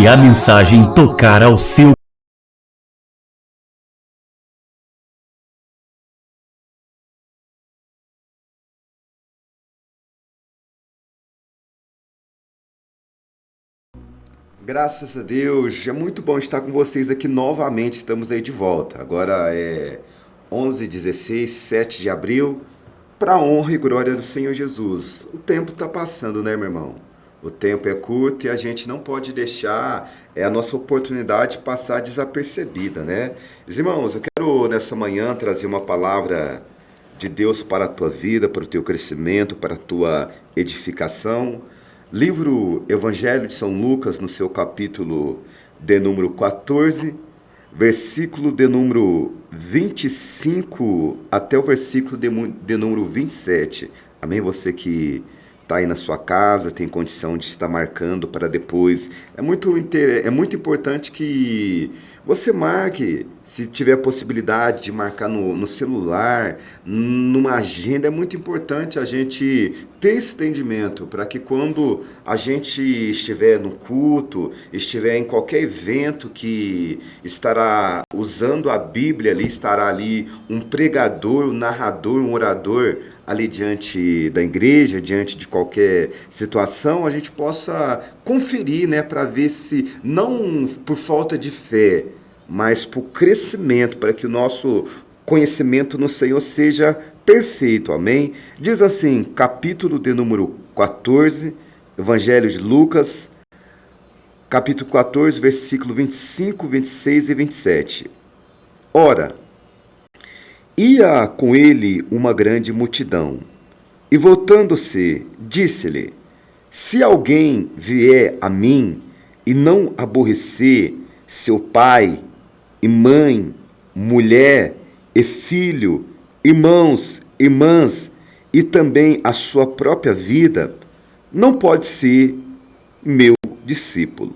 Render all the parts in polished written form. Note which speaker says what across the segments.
Speaker 1: se a mensagem tocar ao seu
Speaker 2: Graças a Deus, é muito bom estar com vocês aqui novamente, estamos aí de volta. Agora é 11h16, 7 de abril, para a honra e glória do Senhor Jesus. O tempo está passando, né, meu irmão? O tempo é curto e a gente não pode deixar a nossa oportunidade passar desapercebida, né? Irmãos, eu quero nessa manhã trazer uma palavra de Deus para a tua vida, para o teu crescimento, para a tua edificação. Livro Evangelho de São Lucas, no seu capítulo de número 14, versículo de número 25 até o versículo de número 27. Amém? Você que está aí na sua casa, tem condição de estar marcando para depois. É muito importante que você marque, se tiver possibilidade de marcar no celular, numa agenda. É muito importante a gente ter esse entendimento para que quando a gente estiver no culto, estiver em qualquer evento que estará usando a Bíblia ali, estará ali um pregador, um narrador, um orador ali diante da igreja, diante de qualquer situação, a gente possa conferir, né, para ver se, não por falta de fé, mas por crescimento, para que o nosso conhecimento no Senhor seja perfeito, amém? Diz assim, capítulo de número 14, Evangelho de Lucas, capítulo 14, versículo 25, 26 e 27. Ora, ia com ele uma grande multidão, e voltando-se, disse-lhe: se alguém vier a mim e não aborrecer seu pai e mãe, mulher e filho, irmãos, irmãs, e também a sua própria vida, não pode ser meu discípulo.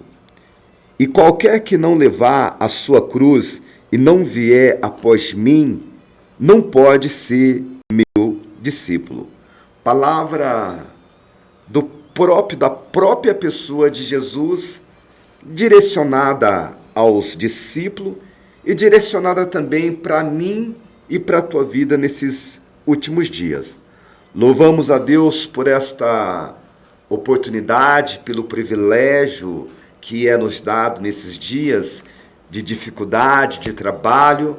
Speaker 2: E qualquer que não levar a sua cruz e não vier após mim, não pode ser meu discípulo. Palavra da própria pessoa de Jesus, direcionada aos discípulos e direcionada também para mim e para a tua vida nesses últimos dias. Louvamos a Deus por esta oportunidade, pelo privilégio que é nos dado nesses dias de dificuldade, de trabalho.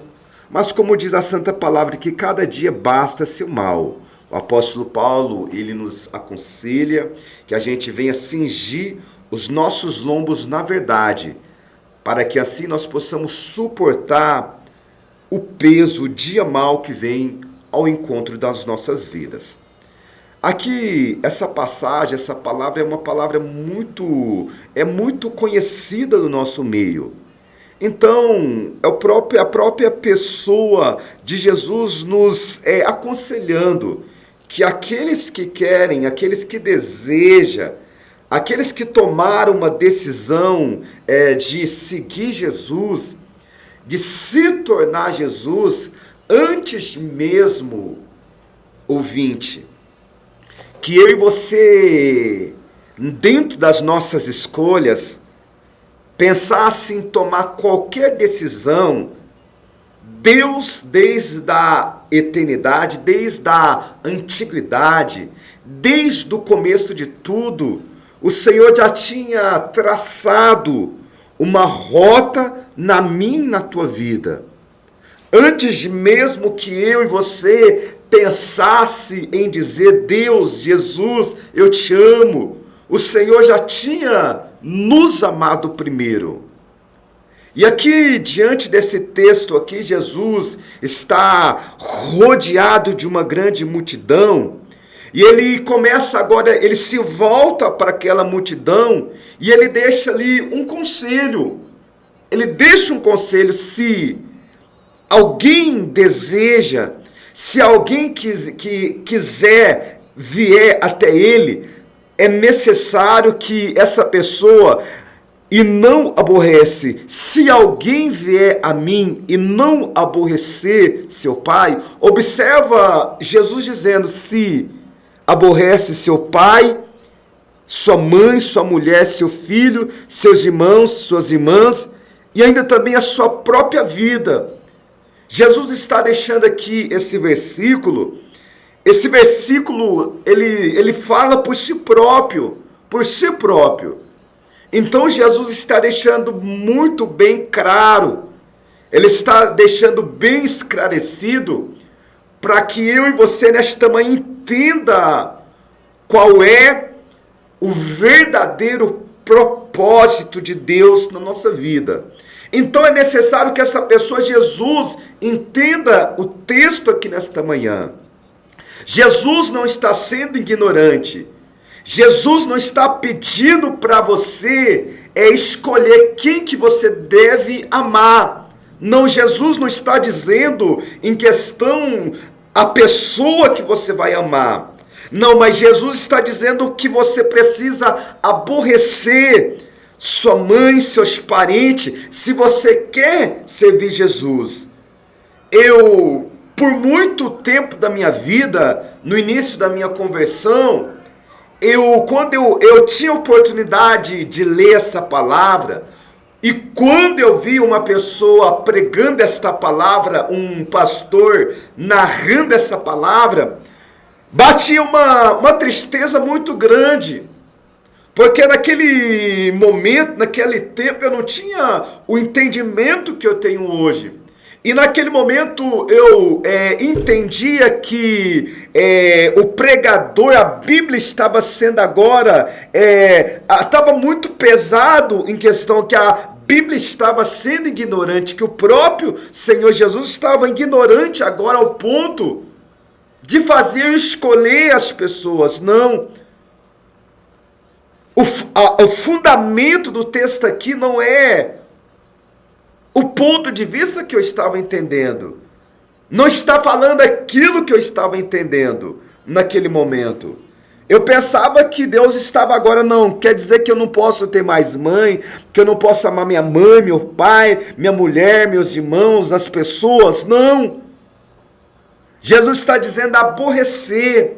Speaker 2: Mas como diz a Santa Palavra, que cada dia basta seu mal. O apóstolo Paulo, ele nos aconselha que a gente venha cingir os nossos lombos na verdade, para que assim nós possamos suportar o peso, o dia mal que vem ao encontro das nossas vidas. Aqui, essa passagem, essa palavra é uma palavra muito conhecida no nosso meio. Então, a própria pessoa de Jesus nos aconselhando que aqueles que querem, aqueles que desejam, aqueles que tomaram uma decisão de seguir Jesus, de se tornar Jesus, antes mesmo, ouvinte, que eu e você, dentro das nossas escolhas, pensasse em tomar qualquer decisão, Deus, desde a eternidade, desde a antiguidade, desde o começo de tudo, o Senhor já tinha traçado uma rota na minha e na tua vida. Antes mesmo que eu e você pensasse em dizer: Deus, Jesus, eu te amo, o Senhor já tinha nos amado primeiro. E aqui, diante desse texto aqui, Jesus está rodeado de uma grande multidão, e ele começa agora, ele se volta para aquela multidão, e ele deixa ali um conselho. Ele deixa um conselho: se alguém deseja, se alguém quiser vier até ele, é necessário que essa pessoa e não aborrece. Se alguém vier a mim e não aborrecer seu pai, observa Jesus dizendo: se aborrece seu pai, sua mãe, sua mulher, seu filho, seus irmãos, suas irmãs e ainda também a sua própria vida. Jesus está deixando aqui esse versículo. Esse versículo, ele fala por si próprio, Então Jesus está deixando muito bem claro, ele está deixando bem esclarecido, para que eu e você nesta manhã entenda qual é o verdadeiro propósito de Deus na nossa vida. Então é necessário que essa pessoa, Jesus, entenda o texto aqui nesta manhã. Jesus não está sendo ignorante. Jesus não está pedindo para você escolher quem que você deve amar. Não, Jesus não está dizendo em questão a pessoa que você vai amar. Não, mas Jesus está dizendo que você precisa aborrecer sua mãe, seus parentes, se você quer servir Jesus. Por muito tempo da minha vida, no início da minha conversão, quando eu tinha oportunidade de ler essa palavra, e quando eu vi uma pessoa pregando esta palavra, um pastor narrando essa palavra, batia uma tristeza muito grande, porque naquele momento, naquele tempo, eu não tinha o entendimento que eu tenho hoje. E naquele momento eu entendia que o pregador, a Bíblia estava sendo agora, estava muito pesado em questão que a Bíblia estava sendo ignorante, que o próprio Senhor Jesus estava ignorante agora ao ponto de fazer eu escolher as pessoas. Não. O fundamento do texto aqui não é o ponto de vista que eu estava entendendo. Não está falando aquilo que eu estava entendendo naquele momento. Eu pensava que Deus estava agora, não, quer dizer que eu não posso ter mais mãe, que eu não posso amar minha mãe, meu pai, minha mulher, meus irmãos, as pessoas. Não. Jesus está dizendo aborrecer.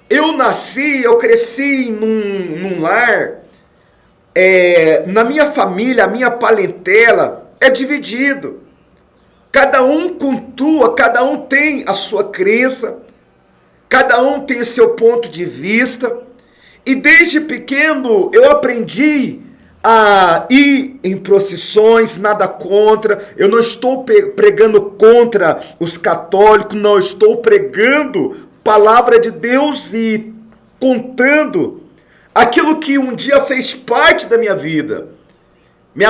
Speaker 2: Eu cresci num lar, na minha família, a minha parentela é dividido. Cada um cultua, cada um tem a sua crença, cada um tem o seu ponto de vista. E desde pequeno eu aprendi a ir em procissões, nada contra. Eu não estou pregando contra os católicos, não, estou pregando palavra de Deus e contando aquilo que um dia fez parte da minha vida. Minha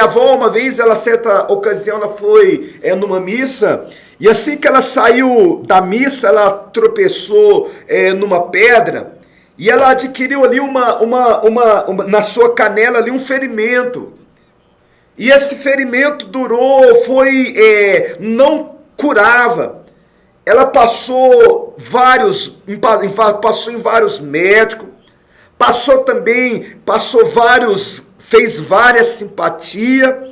Speaker 2: avó, uma vez, certa ocasião, ela foi numa missa, e assim que ela saiu da missa, ela tropeçou numa pedra, e ela adquiriu ali na sua canela ali um ferimento. E esse ferimento não curava. Ela passou em vários médicos, fez várias simpatia,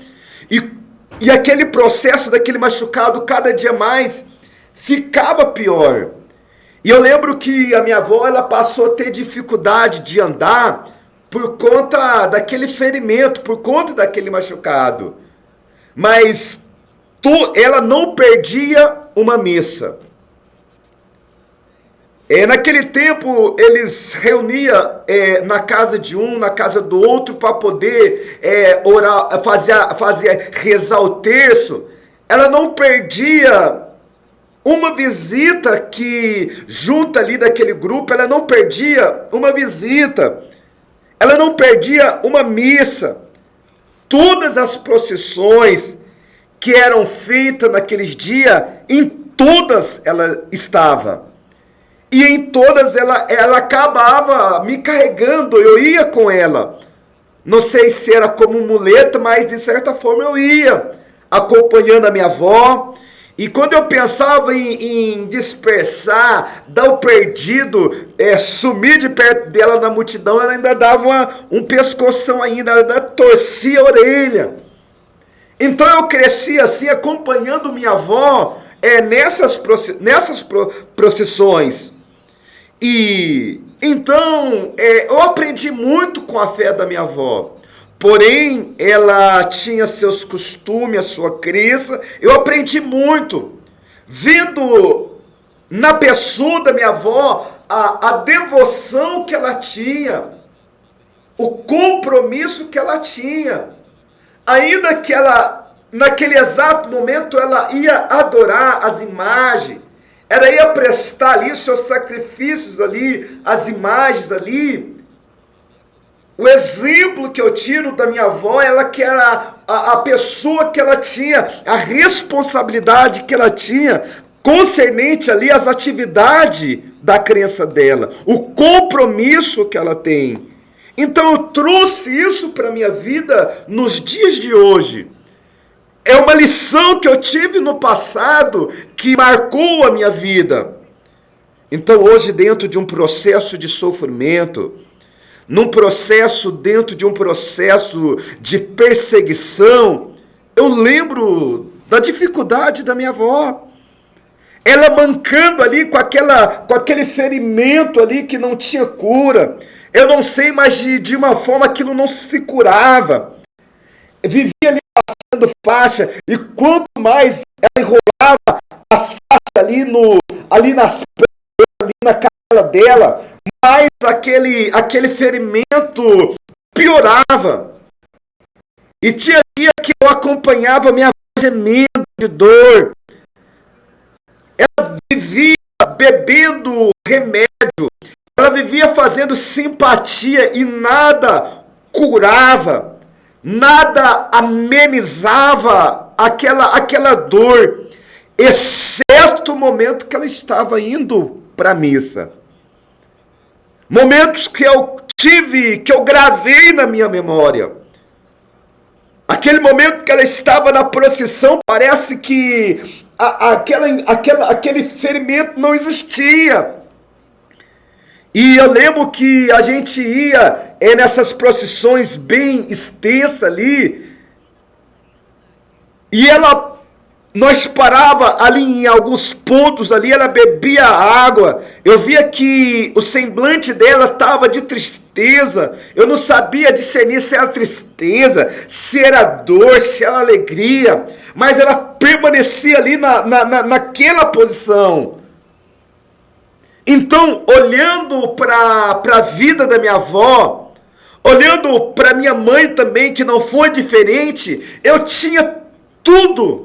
Speaker 2: e aquele processo daquele machucado cada dia mais ficava pior. E eu lembro que a minha avó, ela passou a ter dificuldade de andar por conta daquele ferimento, por conta daquele machucado. Mas ela não perdia uma missa. Naquele tempo, eles reuniam na casa de um, na casa do outro, para poder orar, rezar o terço. Ela não perdia uma visita que, junto ali daquele grupo, ela não perdia uma visita. Ela não perdia uma missa. Todas as procissões que eram feitas naqueles dias, em todas ela estava. E em todas ela acabava me carregando, eu ia com ela. Não sei se era como muleta, mas de certa forma eu ia, acompanhando a minha avó. E quando eu pensava em dispersar, dar o perdido, sumir de perto dela na multidão, ela ainda dava um pescoção ainda, ela ainda torcia a orelha. Então eu cresci assim, acompanhando minha avó nessas procissões. E Então, eu aprendi muito com a fé da minha avó. Porém, ela tinha seus costumes, a sua crença. Eu aprendi muito, vendo na pessoa da minha avó a devoção que ela tinha, o compromisso que ela tinha. Ainda que ela, naquele exato momento, ela ia adorar as imagens, ela ia prestar ali os seus sacrifícios ali, as imagens ali. O exemplo que eu tiro da minha avó, ela que era a pessoa que ela tinha, a responsabilidade que ela tinha, concernente ali às atividades da crença dela, o compromisso que ela tem. Então eu trouxe isso para a minha vida nos dias de hoje. É uma lição que eu tive no passado que marcou a minha vida. Então hoje, dentro de um processo de sofrimento, dentro de um processo de perseguição, eu lembro da dificuldade da minha avó. Ela mancando ali com aquele ferimento ali que não tinha cura. Eu não sei, mas de uma forma aquilo não se curava. Vivia ali passando faixa, e quanto mais ela enrolava a faixa ali nas pernas, ali na cara dela, mais aquele ferimento piorava. E tinha dia que eu acompanhava minha avó gemendo de dor. Ela vivia bebendo remédio, ela vivia fazendo simpatia e nada curava, nada amenizava aquela dor, exceto o momento que ela estava indo para a missa. Momentos que eu gravei na minha memória. Aquele momento que ela estava na procissão, parece que aquele ferimento não existia. E eu lembro que a gente ia nessas procissões bem extensas ali, e nós parava ali em alguns pontos ali, ela bebia água. Eu via que o semblante dela estava de tristeza. Eu não sabia discernir se era tristeza, se era dor, se era alegria. Mas ela permanecia ali naquela posição. Então, olhando para a vida da minha avó, olhando para minha mãe também, que não foi diferente, eu tinha tudo.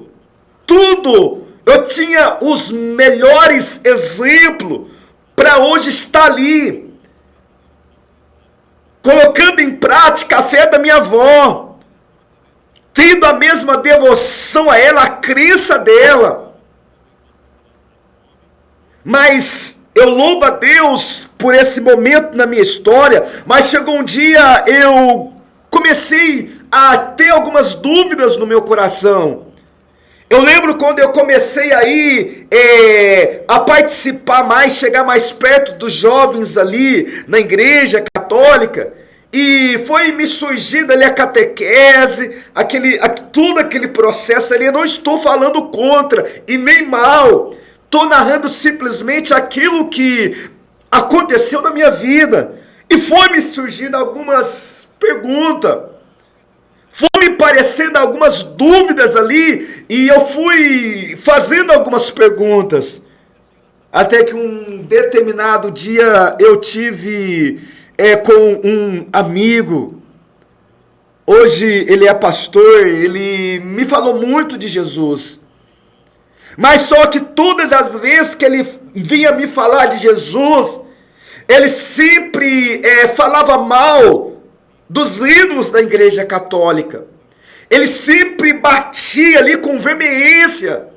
Speaker 2: Eu tinha os melhores exemplos para hoje estar ali, colocando em prática a fé da minha avó, tendo a mesma devoção a ela, a crença dela. Mas eu louvo a Deus por esse momento na minha história, mas chegou um dia eu comecei a ter algumas dúvidas no meu coração. Eu lembro quando eu comecei aí a participar mais, chegar mais perto dos jovens ali na igreja católica, e foi me surgindo ali a catequese, todo aquele processo ali. Eu não estou falando contra e nem mal, estou narrando simplesmente aquilo que aconteceu na minha vida, e foi me surgindo algumas perguntas. Foi me parecendo algumas dúvidas ali, e eu fui fazendo algumas perguntas. Até que um determinado dia eu tive com um amigo. Hoje ele é pastor, ele me falou muito de Jesus. Mas só que todas as vezes que ele vinha me falar de Jesus, ele sempre falava mal dos ídolos da igreja católica. Ele sempre batia ali com veemência.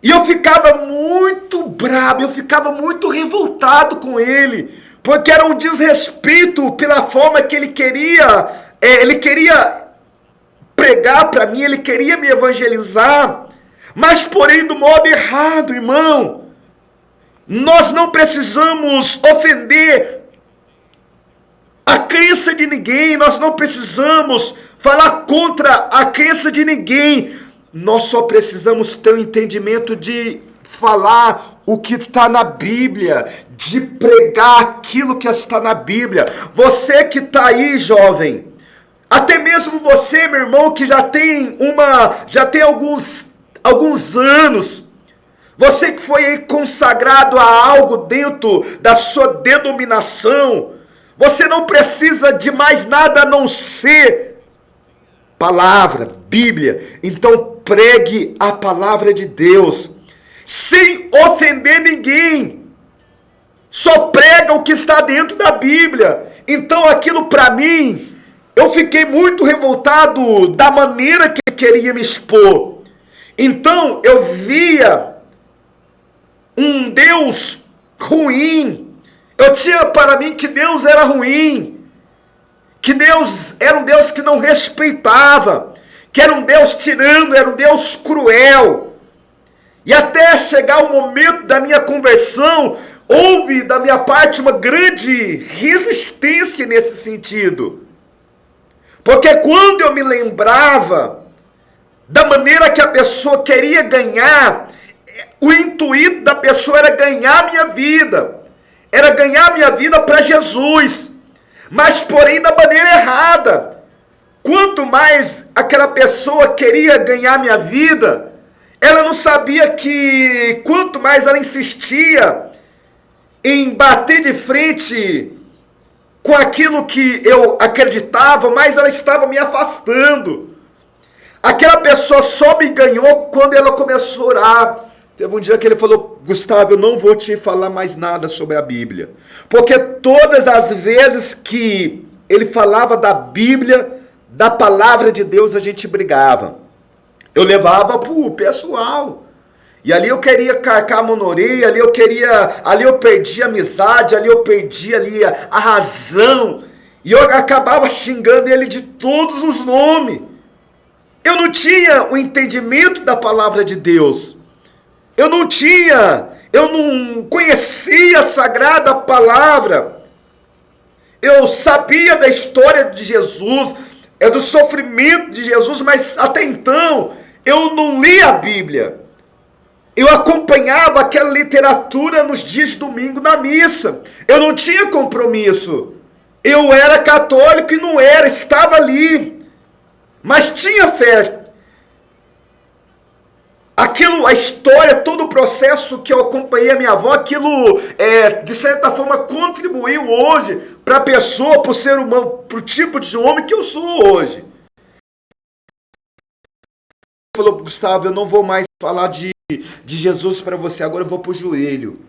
Speaker 2: E eu ficava muito bravo, eu ficava muito revoltado com ele, porque era um desrespeito pela forma que ele queria pregar para mim, ele queria me evangelizar, mas porém do modo errado, irmão. Nós não precisamos ofender a crença de ninguém, nós não precisamos falar contra a crença de ninguém. Nós só precisamos ter o entendimento de falar o que está na Bíblia, de pregar aquilo que está na Bíblia. Você que está aí, jovem, até mesmo você, meu irmão, que já tem alguns anos, você que foi aí consagrado a algo dentro da sua denominação, você não precisa de mais nada a não ser palavra, Bíblia. Então pregue a palavra de Deus, sem ofender ninguém. Só prega o que está dentro da Bíblia. Então aquilo para mim, eu fiquei muito revoltado da maneira que ele queria me expor. Então eu via um Deus ruim. Eu tinha para mim que Deus era ruim, que Deus era um Deus que não respeitava, que era um Deus tirano, era um Deus cruel. E até chegar o momento da minha conversão, houve da minha parte uma grande resistência nesse sentido. Porque quando eu me lembrava da maneira que a pessoa queria ganhar, o intuito da pessoa era ganhar a minha vida. Era ganhar a minha vida para Jesus. Mas porém da maneira errada. Quanto mais aquela pessoa queria ganhar a minha vida, ela não sabia que quanto mais ela insistia em bater de frente com aquilo que eu acreditava, mais ela estava me afastando. Aquela pessoa só me ganhou quando ela começou a orar. Teve um dia que ele falou: Gustavo, eu não vou te falar mais nada sobre a Bíblia. Porque todas as vezes que ele falava da Bíblia, da palavra de Deus, a gente brigava. Eu levava pro pessoal. E ali eu queria carcar a monoreia, ali eu perdi a amizade, ali eu perdi a razão. E eu acabava xingando ele de todos os nomes. Eu não tinha o entendimento da palavra de Deus. Eu não conhecia a sagrada palavra. Eu sabia da história de Jesus, do sofrimento de Jesus, mas até então eu não lia a Bíblia. Eu acompanhava aquela literatura nos dias de domingo na missa. Eu não tinha compromisso. Eu era católico e não era, estava ali. Mas tinha fé. Aquilo, a história, todo o processo que eu acompanhei a minha avó, aquilo, de certa forma, contribuiu hoje para a pessoa, para o ser humano, para o tipo de homem que eu sou hoje. Ele falou: Gustavo, eu não vou mais falar de Jesus para você, agora eu vou para o joelho.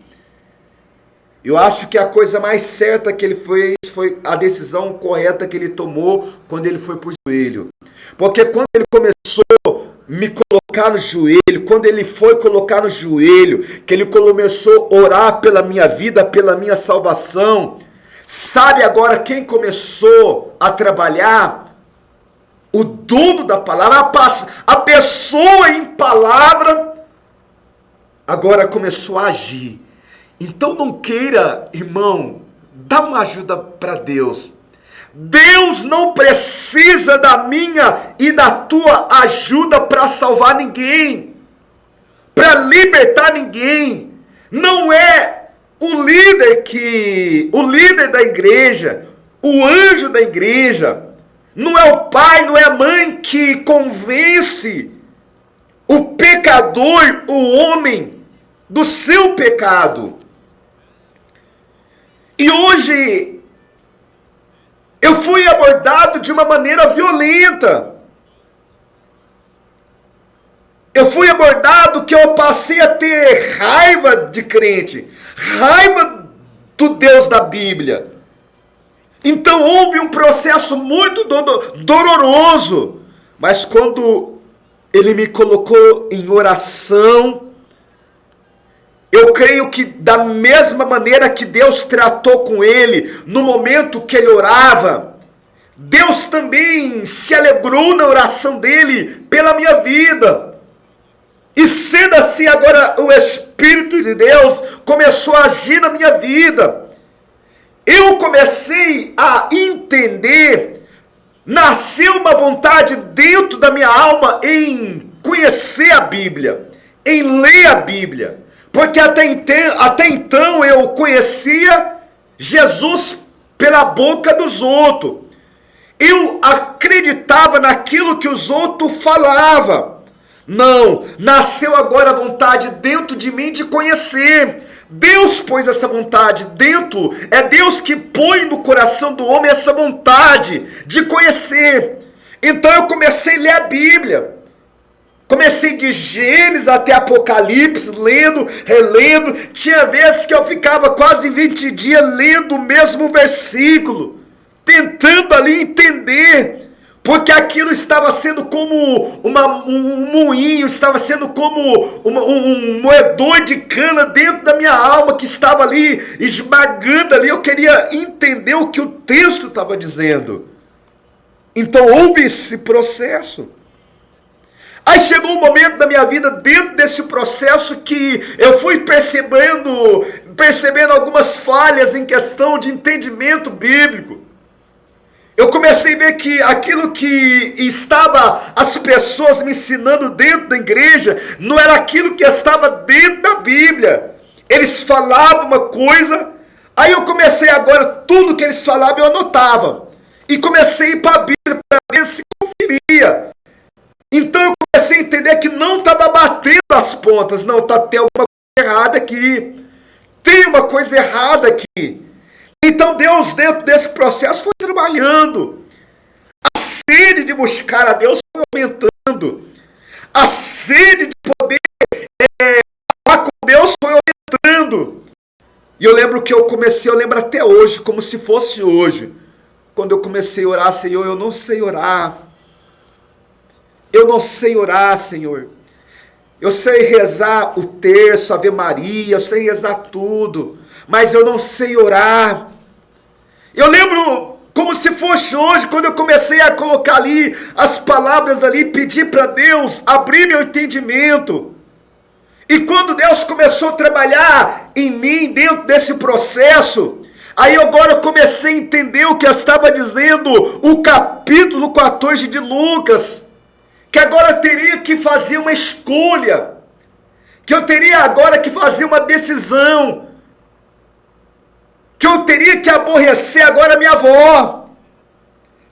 Speaker 2: Eu acho que a coisa mais certa que ele fez foi a decisão correta que ele tomou quando ele foi para o joelho. Porque quando ele começou me colocar no joelho, quando ele foi colocar no joelho, que ele começou a orar pela minha vida, pela minha salvação, sabe agora quem começou a trabalhar? O dono da palavra, a pessoa em palavra, agora começou a agir. Então não queira, irmão, dá uma ajuda para Deus. Deus não precisa da minha e da tua ajuda para salvar ninguém, para libertar ninguém. Não é o líder da igreja, o anjo da igreja, não é o pai, não é a mãe que convence o pecador, o homem, do seu pecado. E hoje eu fui abordado de uma maneira violenta. Eu fui abordado que eu passei a ter raiva de crente, raiva do Deus da Bíblia. Então houve um processo muito doloroso, mas quando ele me colocou em oração, eu creio que da mesma maneira que Deus tratou com ele no momento que ele orava, Deus também se alegrou na oração dele pela minha vida. E sendo assim, agora o Espírito de Deus começou a agir na minha vida. Eu comecei a entender, nasceu uma vontade dentro da minha alma em conhecer a Bíblia, em ler a Bíblia. Porque até então eu conhecia Jesus pela boca dos outros. Eu acreditava naquilo que os outros falavam. Não, nasceu agora a vontade dentro de mim de conhecer. Deus pôs essa vontade dentro, é Deus que põe no coração do homem essa vontade de conhecer. Então eu comecei a ler a Bíblia. Comecei de Gênesis até Apocalipse, lendo, relendo. Tinha vezes que eu ficava quase 20 dias lendo o mesmo versículo, tentando ali entender, porque aquilo estava sendo como um moinho, estava sendo como um moedor de cana dentro da minha alma, que estava ali esmagando ali. Eu queria entender o que o texto estava dizendo. Então houve esse processo. Aí chegou um momento da minha vida, dentro desse processo, que eu fui percebendo algumas falhas em questão de entendimento bíblico. Eu comecei a ver que aquilo que estava as pessoas me ensinando dentro da igreja, não era aquilo que estava dentro da Bíblia. Eles falavam uma coisa, aí eu comecei agora, tudo que eles falavam eu anotava. E comecei a ir para a Bíblia para ver se conferia. Então eu comecei a entender que não estava batendo as pontas. Não, tem alguma coisa errada aqui. Tem uma coisa errada aqui. Então Deus, dentro desse processo, foi trabalhando. A sede de buscar a Deus foi aumentando. A sede de poder falar com Deus foi aumentando. E eu lembro que eu lembro até hoje, como se fosse hoje. Quando eu comecei a orar, Senhor, eu não sei orar. Eu não sei orar, Senhor. Eu sei rezar o terço, Ave Maria, eu sei rezar tudo, mas eu não sei orar. Eu lembro como se fosse hoje, quando eu comecei a colocar ali as palavras ali, pedir para Deus abrir meu entendimento. E quando Deus começou a trabalhar em mim dentro desse processo, aí agora eu comecei a entender o que eu estava dizendo, o capítulo 14 de Lucas, que agora eu teria que fazer uma escolha, que eu teria agora que fazer uma decisão, que eu teria que aborrecer agora minha avó,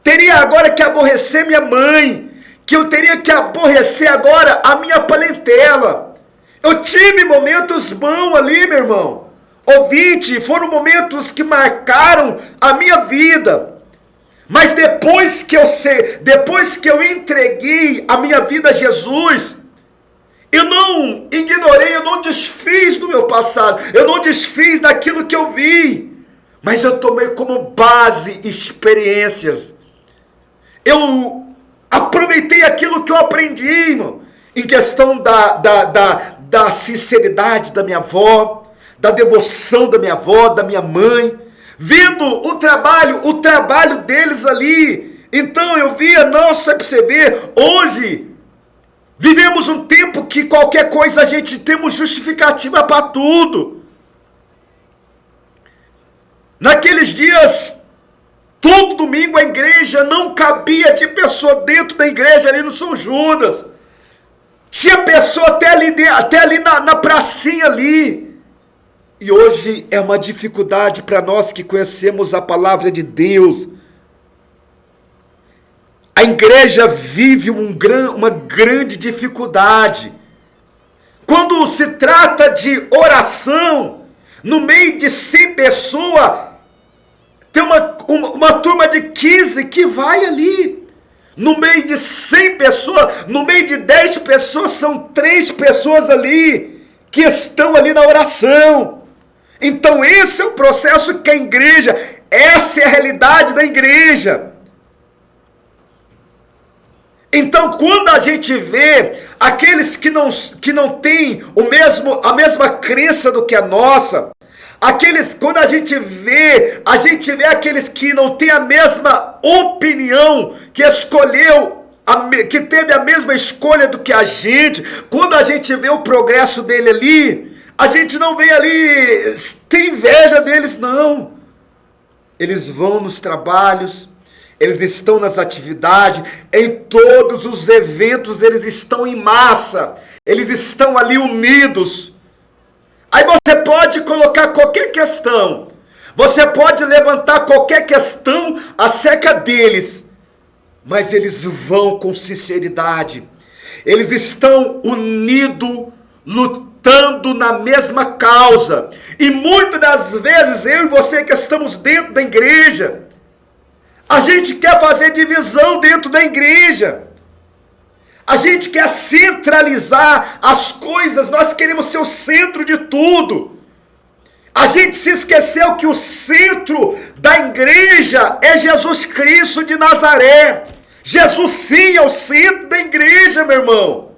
Speaker 2: teria agora que aborrecer minha mãe, que eu teria que aborrecer agora a minha parentela. Eu tive momentos bons ali, meu irmão, ouvinte, foram momentos que marcaram a minha vida. Mas depois que eu entreguei a minha vida a Jesus, eu não ignorei, eu não desfiz do meu passado, eu não desfiz daquilo que eu vi, mas eu tomei como base experiências. Eu aproveitei aquilo que eu aprendi, irmão, em questão da sinceridade da minha avó, da devoção da minha avó, da minha mãe, vendo o trabalho deles ali. Então eu via, nossa, para você ver, hoje vivemos um tempo que qualquer coisa a gente temos justificativa para tudo. Naqueles dias, todo domingo a igreja não cabia de pessoa dentro da igreja ali no São Judas. Tinha pessoa até ali na pracinha ali. E hoje é uma dificuldade para nós que conhecemos a palavra de Deus. A igreja vive uma grande dificuldade. Quando se trata de oração, no meio de 100 pessoas, tem uma turma de 15 que vai ali. No meio de 100 pessoas, no meio de 10 pessoas, são 3 pessoas ali que estão ali na oração. Então esse é o processo que a igreja, essa é a realidade da igreja. Então quando a gente vê aqueles que não têm a mesma crença do que a nossa, quando a gente vê aqueles que não têm a mesma opinião, que teve a mesma escolha do que a gente, quando a gente vê o progresso dele ali, a gente não vem ali, tem inveja deles, não. Eles vão nos trabalhos, eles estão nas atividades, em todos os eventos eles estão em massa, eles estão ali unidos.
Speaker 3: Aí você pode colocar qualquer questão, você pode levantar qualquer questão acerca deles, mas eles vão com sinceridade, eles estão unidos, lutando na mesma causa. E muitas das vezes eu e você que estamos dentro da igreja, a gente quer fazer divisão dentro da igreja, a gente quer centralizar as coisas, nós queremos ser o centro de tudo. A gente se esqueceu que o centro da igreja é Jesus Cristo de Nazaré. Jesus sim é o centro da igreja, meu irmão.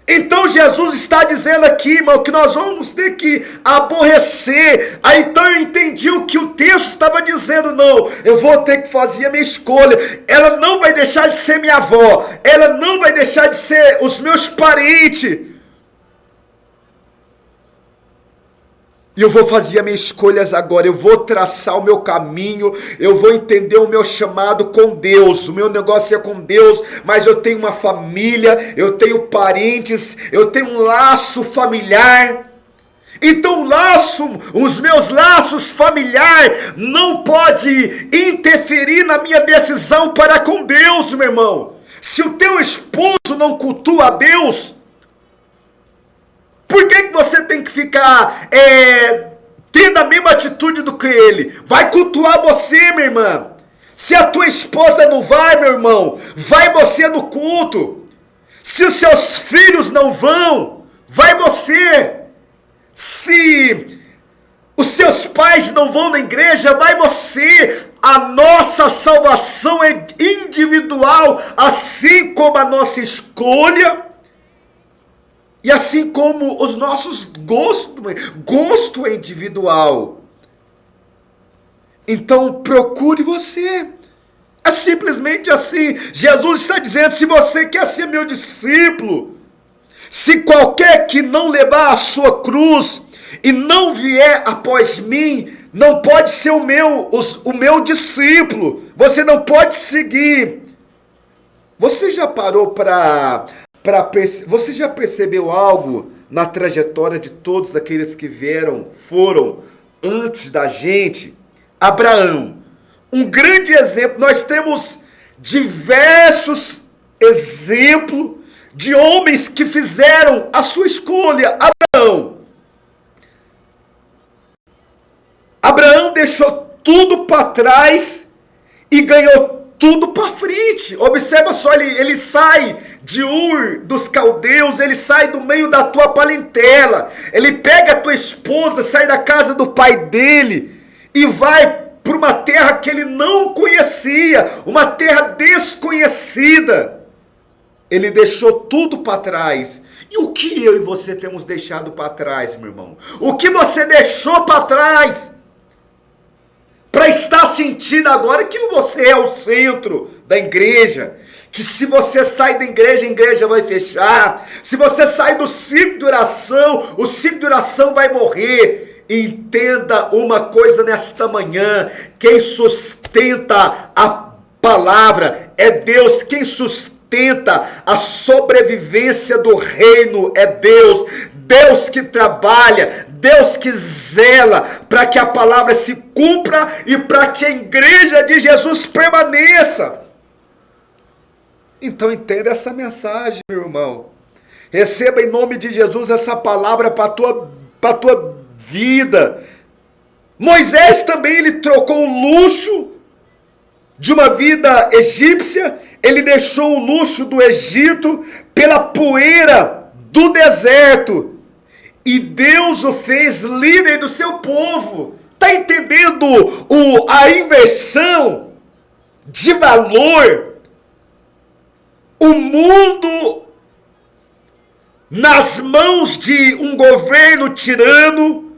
Speaker 3: Então Jesus está dizendo aqui, irmão, que nós vamos ter que aborrecer. Aí então eu entendi o que o texto estava dizendo. Não, eu vou ter que fazer a minha escolha. Ela não vai deixar de ser minha avó. Ela não vai deixar de ser os meus parentes. E eu vou fazer as minhas escolhas agora, eu vou traçar o meu caminho, eu vou entender o meu chamado com Deus, o meu negócio é com Deus, mas eu tenho uma família, eu tenho parentes, eu tenho um laço familiar. Então os meus laços familiares não pode interferir na minha decisão para com Deus, meu irmão. Se o teu esposo não cultua a Deus, por que você tem que ficar tendo a mesma atitude do que ele? Vai cultuar você, minha irmã. Se a tua esposa não vai, meu irmão, vai você no culto. Se os seus filhos não vão, vai você. Se os seus pais não vão na igreja, vai você. A nossa salvação é individual, assim como a nossa escolha. E assim como os nossos gostos, gosto é individual. Então procure você. É simplesmente assim. Jesus está dizendo, se você quer ser meu discípulo, se qualquer que não levar a sua cruz e não vier após mim, não pode ser o meu discípulo. Você não pode seguir. Você já parou você já percebeu algo na trajetória de todos aqueles que foram antes da gente? Abraão, um grande exemplo. Nós temos diversos exemplos de homens que fizeram a sua escolha. Abraão deixou tudo para trás e ganhou tudo para frente. Observa só, ele sai de Ur dos caldeus, ele sai do meio da tua parentela, ele pega a tua esposa, sai da casa do pai dele e vai para uma terra que ele não conhecia, uma terra desconhecida. Ele deixou tudo para trás. E o que eu e você temos deixado para trás, meu irmão? O que você deixou para trás? Para estar sentindo agora que você é o centro da igreja, que se você sai da igreja, a igreja vai fechar. Se você sai do ciclo de oração, o ciclo de oração vai morrer. Entenda uma coisa nesta manhã: quem sustenta a palavra é Deus, quem sustenta a sobrevivência do reino é Deus. Deus que trabalha, Deus que zela para que a palavra se cumpra e para que a igreja de Jesus permaneça. Então entenda essa mensagem, meu irmão. Receba em nome de Jesus essa palavra para a tua vida. Moisés também, ele trocou o luxo de uma vida egípcia, ele deixou o luxo do Egito pela poeira do deserto. E Deus o fez líder do seu povo. Está entendendo a inversão de valor? O mundo nas mãos de um governo tirano,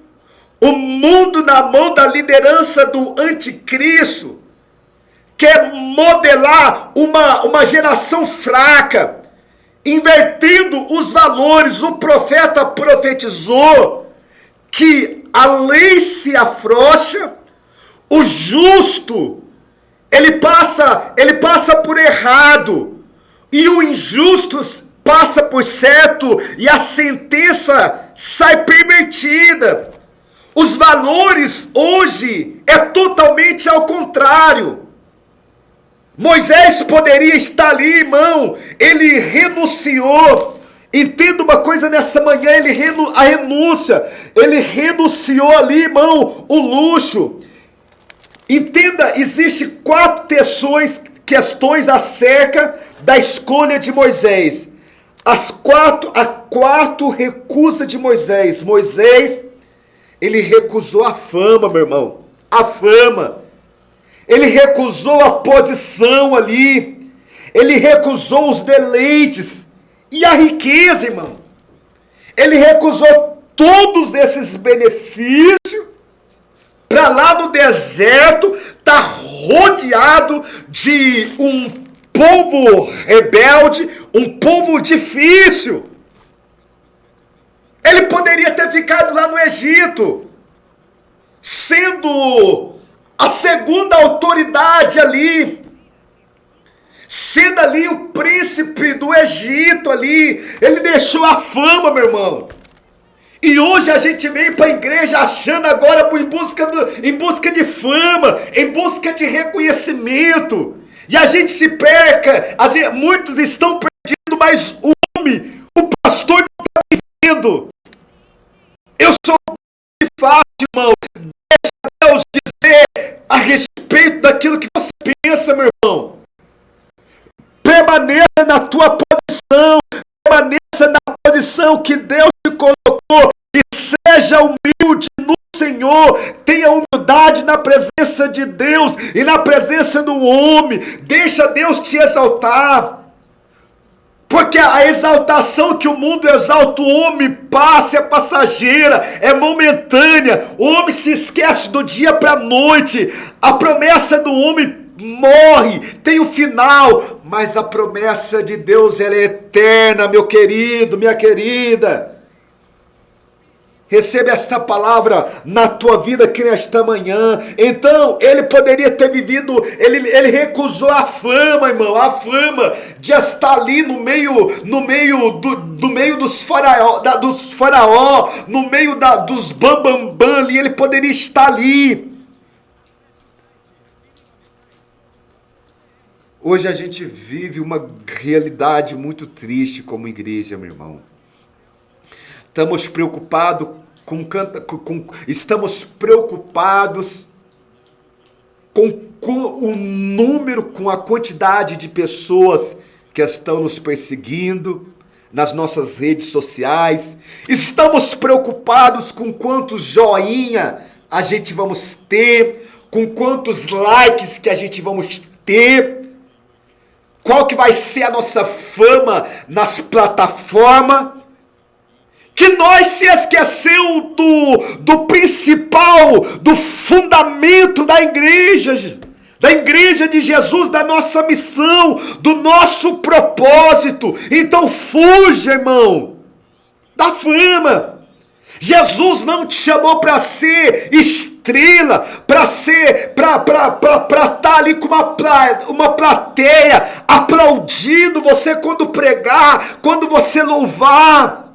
Speaker 3: o mundo na mão da liderança do anticristo, quer modelar uma geração fraca, invertendo os valores. O profeta profetizou que a lei se afrouxa, o justo, ele passa por errado, e o injusto passa por certo e a sentença sai pervertida. Os valores hoje é totalmente ao contrário. Moisés poderia estar ali, irmão, ele renunciou. Entenda uma coisa nessa manhã, a renúncia, ele renunciou ali, irmão, o luxo. Entenda, existe 4 questões acerca da escolha de Moisés. A quarta recusa de Moisés. Moisés, ele recusou a fama, meu irmão, a fama. Ele recusou a posição ali, ele recusou os deleites e a riqueza, irmão. Ele recusou todos esses benefícios para lá no deserto, tá rodeado de um povo rebelde, um povo difícil. Ele poderia ter ficado lá no Egito, sendo a segunda autoridade ali, sendo ali o príncipe do Egito ali. Ele deixou a fama, meu irmão. E hoje a gente vem para a igreja achando agora em busca de fama, em busca de reconhecimento. E a gente se perca, muitos estão perdidos, mas o pastor não está vivendo. Eu sou fácil, irmão. Deixa Deus dizer a respeito daquilo que você pensa, meu irmão. Permaneça na tua posição, permaneça na posição que Deus te colocou, e seja humilde no Senhor, tenha humildade na presença de Deus e na presença do homem. Deixa Deus te exaltar. Porque a exaltação que o mundo exalta o homem passa, é passageira, é momentânea. O homem se esquece do dia para a noite. A promessa do homem morre, tem um final. Mas a promessa de Deus, ela é eterna, meu querido, minha querida. Receba esta palavra na tua vida aqui nesta manhã. Então, ele poderia ter vivido, ele recusou a fama, irmão, a fama de estar ali no meio dos faraó, no meio dos bambambam ali, ele poderia estar ali. Hoje a gente vive uma realidade muito triste como igreja, meu irmão. Estamos preocupados com o número, com a quantidade de pessoas que estão nos perseguindo nas nossas redes sociais. Estamos preocupados com quantos joinha a gente vamos ter, com quantos likes que a gente vamos ter, qual que vai ser a nossa fama nas plataformas. Que nós se esqueceu do principal, do fundamento da igreja de Jesus, da nossa missão, do nosso propósito. Então fuja, irmão, da fama. Jesus não te chamou para ser estrela, para estar ali com uma plateia aplaudindo você quando pregar, quando você louvar.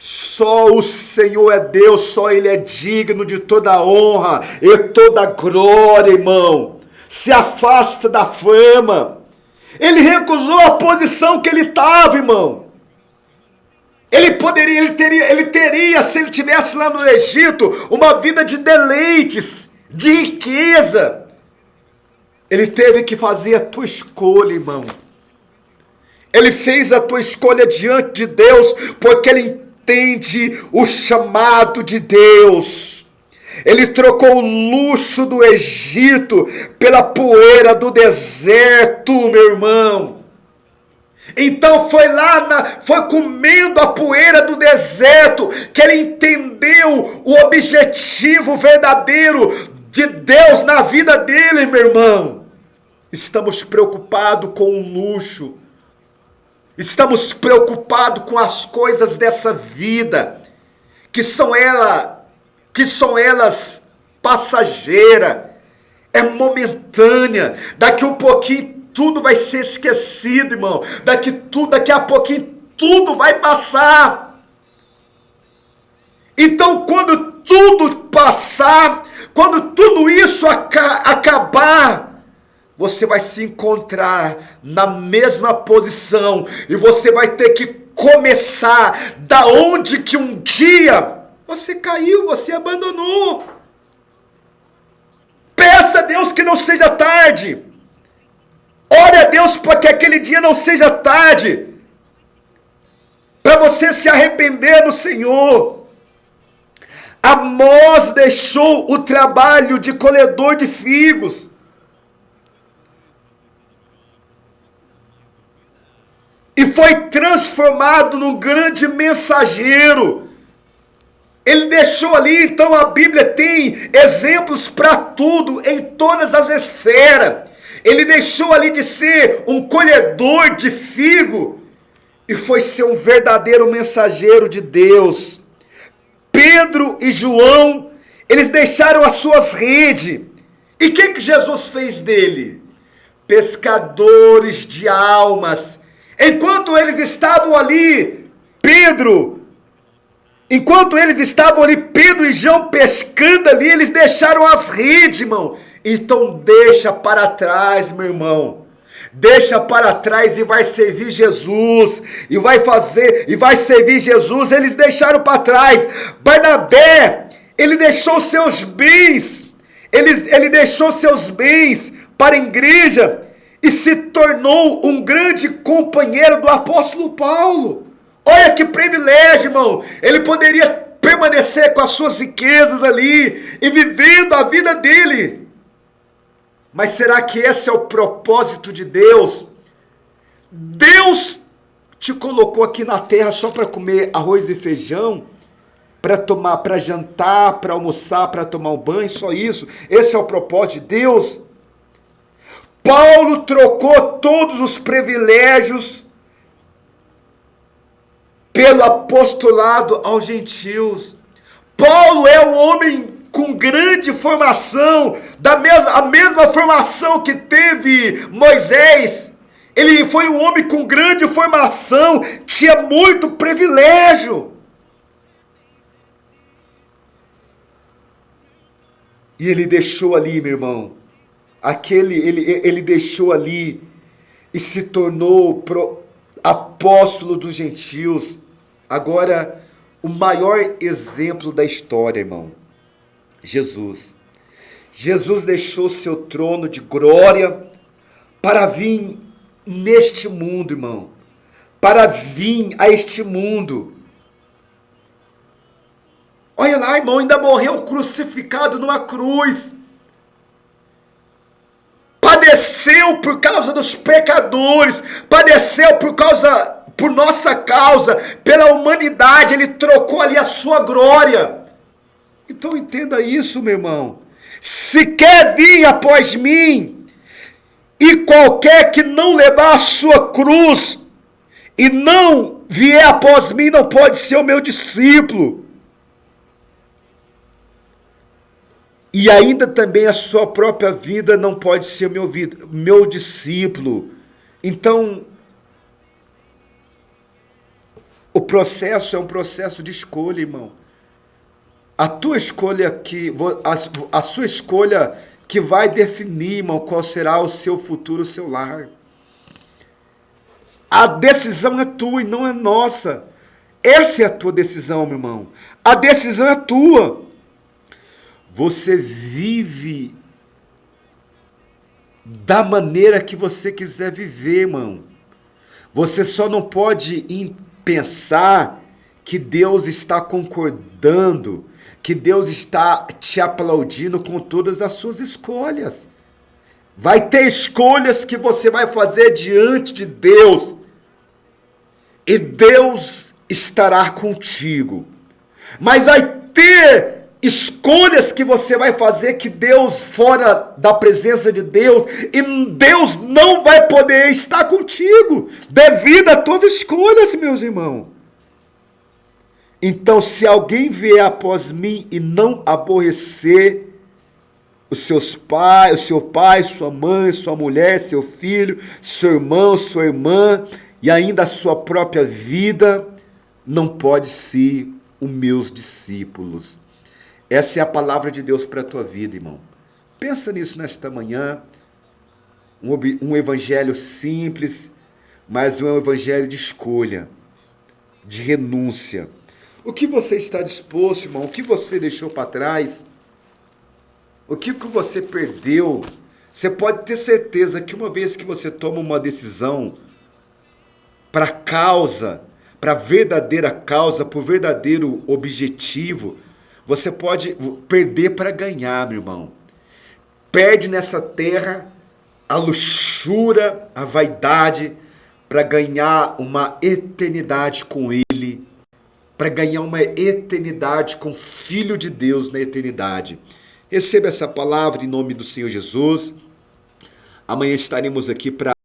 Speaker 3: Só o Senhor é Deus, só Ele é digno de toda honra e toda glória, irmão. Se afasta da fama. Ele recusou a posição que ele estava, irmão. Ele teria, se ele tivesse lá no Egito, uma vida de deleites, de riqueza. Ele teve que fazer a tua escolha, irmão. Ele fez a tua escolha diante de Deus, porque ele entende o chamado de Deus. Ele trocou o luxo do Egito pela poeira do deserto, meu irmão. Então foi comendo a poeira do deserto que ele entendeu o objetivo verdadeiro de Deus na vida dele, meu irmão. Estamos preocupados com o luxo. Estamos preocupados com as coisas dessa vida, que são elas passageiras, é momentânea. Daqui um pouquinho tudo vai ser esquecido, irmão. Daqui a pouquinho tudo vai passar. Então, quando tudo passar, quando tudo isso acabar, você vai se encontrar na mesma posição e você vai ter que começar da onde que um dia você caiu, você abandonou. Peça a Deus que não seja tarde. Ore a Deus para que aquele dia não seja tarde, para você se arrepender no Senhor. Amós deixou o trabalho de colhedor de figos e foi transformado num grande mensageiro. Ele deixou ali, então a Bíblia tem exemplos para tudo, em todas as esferas. Ele deixou ali de ser um colhedor de figo e foi ser um verdadeiro mensageiro de Deus. Pedro e João, eles deixaram as suas redes. E o que Jesus fez dele? Pescadores de almas. Enquanto eles estavam ali, Pedro e João pescando ali, eles deixaram as redes, irmão. Então deixa para trás, meu irmão. Deixa para trás e vai servir Jesus. E vai servir Jesus. Eles deixaram para trás. Barnabé, ele deixou seus bens. Ele deixou seus bens para a igreja e se tornou um grande companheiro do apóstolo Paulo. Olha que privilégio, irmão. Ele poderia permanecer com as suas riquezas ali e vivendo a vida dele. Mas será que esse é o propósito de Deus? Deus te colocou aqui na terra só para comer arroz e feijão? Para jantar, para almoçar, para tomar um banho, só isso? Esse é o propósito de Deus? Paulo trocou todos os privilégios pelo apostolado aos gentios. Paulo é um homem com grande formação, a mesma formação que teve Moisés. Ele foi um homem com grande formação, tinha muito privilégio. E ele deixou ali, meu irmão, ele deixou ali e se tornou apóstolo dos gentios. Agora, o maior exemplo da história, irmão, Jesus deixou seu trono de glória para vir neste mundo, irmão, para vir a este mundo. Olha lá, irmão, ainda morreu crucificado numa cruz. Padeceu por causa dos pecadores, padeceu por nossa causa, pela humanidade. Ele trocou ali a sua glória. Então entenda isso, meu irmão. Se quer vir após mim, e qualquer que não levar a sua cruz e não vier após mim, não pode ser o meu discípulo. E ainda também a sua própria vida não pode ser meu discípulo. Então, o processo é um processo de escolha, irmão. A sua escolha que vai definir, irmão, qual será o seu futuro, o seu lar. A decisão é tua e não é nossa. Essa é a tua decisão, meu irmão. A decisão é tua. Você vive da maneira que você quiser viver, irmão. Você só não pode pensar que Deus está concordando, que Deus está te aplaudindo com todas as suas escolhas. Vai ter escolhas que você vai fazer diante de Deus, e Deus estará contigo. Mas vai ter escolhas que você vai fazer que Deus, fora da presença de Deus, e Deus não vai poder estar contigo, devido às tuas escolhas, meus irmãos. Então, se alguém vier após mim e não aborrecer
Speaker 2: o seu pai, sua mãe, sua mulher, seu filho, seu irmão, sua irmã e ainda a sua própria vida, não pode ser os meus discípulos. Essa é a palavra de Deus para a tua vida, irmão. Pensa nisso nesta manhã. Um evangelho simples, mas um evangelho de escolha, de renúncia. O que você está disposto, irmão? O que você deixou para trás? O que você perdeu? Você pode ter certeza que uma vez que você toma uma decisão para causa, para verdadeira causa, por verdadeiro objetivo, você pode perder para ganhar, meu irmão. Perde nessa terra a luxúria, a vaidade, para ganhar uma eternidade com Ele, para ganhar uma eternidade com o Filho de Deus na eternidade. Receba essa palavra em nome do Senhor Jesus. Amanhã estaremos aqui para